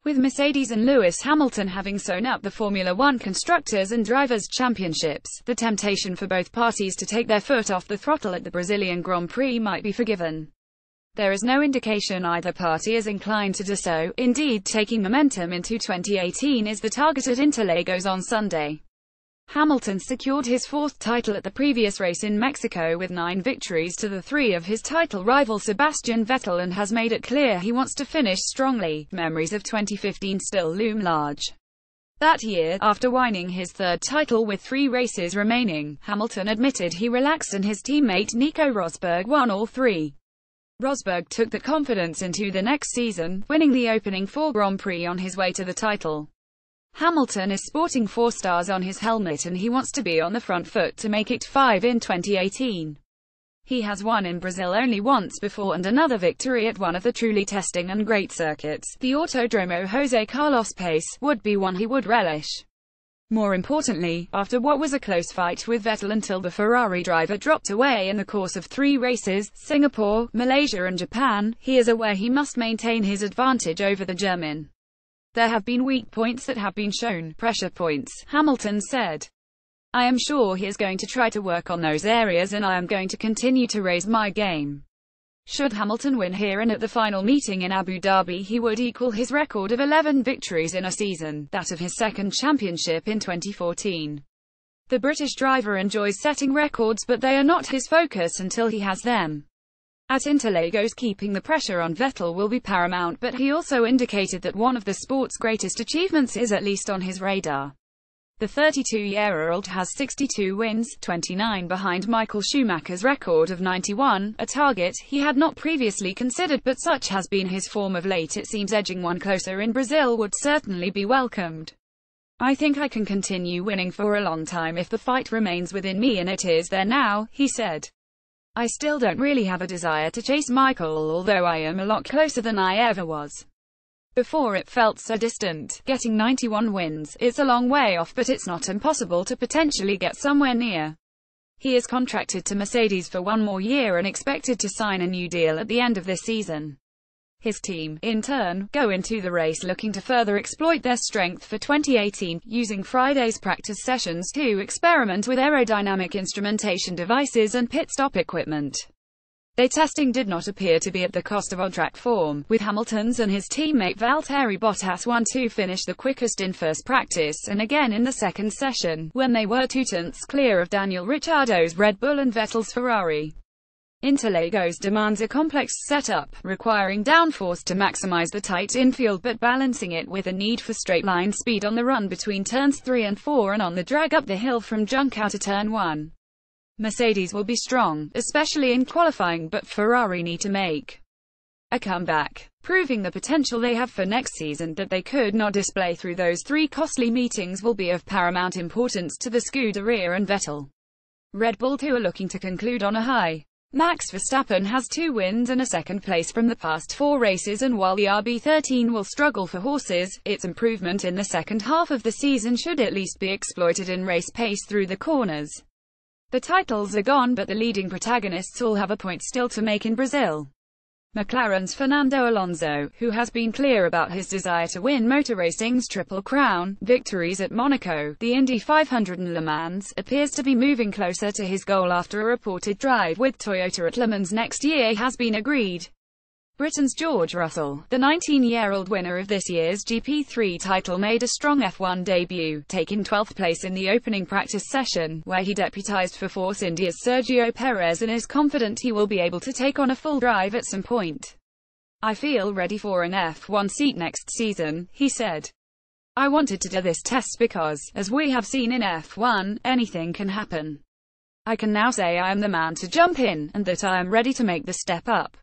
With Mercedes and Lewis Hamilton having sewn up the Formula One Constructors and Drivers' Championships, the temptation for both parties to take their foot off the throttle at the Brazilian Grand Prix might be forgiven. There is no indication either party is inclined to do so. Indeed, taking momentum into 2018 is the target at Interlagos on Sunday. Hamilton secured his fourth title at the previous race in Mexico with 9 victories to the 3 of his title rival Sebastian Vettel, and has made it clear he wants to finish strongly. Memories of 2015 still loom large. That year, after winning his third title with 3 races remaining, Hamilton admitted he relaxed and his teammate Nico Rosberg won all 3. Rosberg took that confidence into the next season, winning the opening 4 Grand Prix on his way to the title. Hamilton is sporting 4 stars on his helmet and he wants to be on the front foot to make it 5 in 2018. He has won in Brazil only once before, and another victory at one of the truly testing and great circuits, the Autodromo José Carlos Pace, would be one he would relish. More importantly, after what was a close fight with Vettel until the Ferrari driver dropped away in the course of 3 races, Singapore, Malaysia and Japan, he is aware he must maintain his advantage over the German. There have been weak points that have been shown, pressure points, Hamilton said. I am sure he is going to try to work on those areas and I am going to continue to raise my game. Should Hamilton win here and at the final meeting in Abu Dhabi, he would equal his record of 11 victories in a season, that of his second championship in 2014. The British driver enjoys setting records, but they are not his focus until he has them. At Interlagos, keeping the pressure on Vettel will be paramount, but he also indicated that one of the sport's greatest achievements is at least on his radar. The 32-year-old has 62 wins, 29 behind Michael Schumacher's record of 91, a target he had not previously considered, but such has been his form of late it seems edging one closer in Brazil would certainly be welcomed. I think I can continue winning for a long time if the fight remains within me, and it is there now, he said. I still don't really have a desire to chase Michael, although I am a lot closer than I ever was. Before it felt so distant. Getting 91 wins, it's a long way off, but it's not impossible to potentially get somewhere near. He is contracted to Mercedes for 1 more year and expected to sign a new deal at the end of this season. His team, in turn, go into the race looking to further exploit their strength for 2018, using Friday's practice sessions to experiment with aerodynamic instrumentation devices and pit stop equipment. Their testing did not appear to be at the cost of on-track form, with Hamilton's and his teammate Valtteri Bottas 1-2 finish the quickest in first practice and again in the second session, when they were 2 tenths clear of Daniel Ricciardo's Red Bull and Vettel's Ferrari. Interlagos demands a complex setup, requiring downforce to maximize the tight infield but balancing it with a need for straight-line speed on the run between turns 3 and 4 and on the drag up the hill from Junção to turn 1. Mercedes will be strong, especially in qualifying, but Ferrari need to make a comeback, proving the potential they have for next season that they could not display through those 3 costly meetings will be of paramount importance to the Scuderia and Vettel. Red Bull too are looking to conclude on a high. Max Verstappen has 2 wins and a second place from the past 4 races, and while the RB13 will struggle for horses, its improvement in the second half of the season should at least be exploited in race pace through the corners. The titles are gone, but the leading protagonists all have a point still to make in Brazil. McLaren's Fernando Alonso, who has been clear about his desire to win motor racing's Triple Crown, victories at Monaco, the Indy 500 and Le Mans, appears to be moving closer to his goal after a reported drive with Toyota at Le Mans next year has been agreed. Britain's George Russell, the 19-year-old winner of this year's GP3 title, made a strong F1 debut, taking 12th place in the opening practice session, where he deputized for Force India's Sergio Perez and is confident he will be able to take on a full drive at some point. I feel ready for an F1 seat next season, he said. I wanted to do this test because, as we have seen in F1, anything can happen. I can now say I am the man to jump in, and that I am ready to make the step up.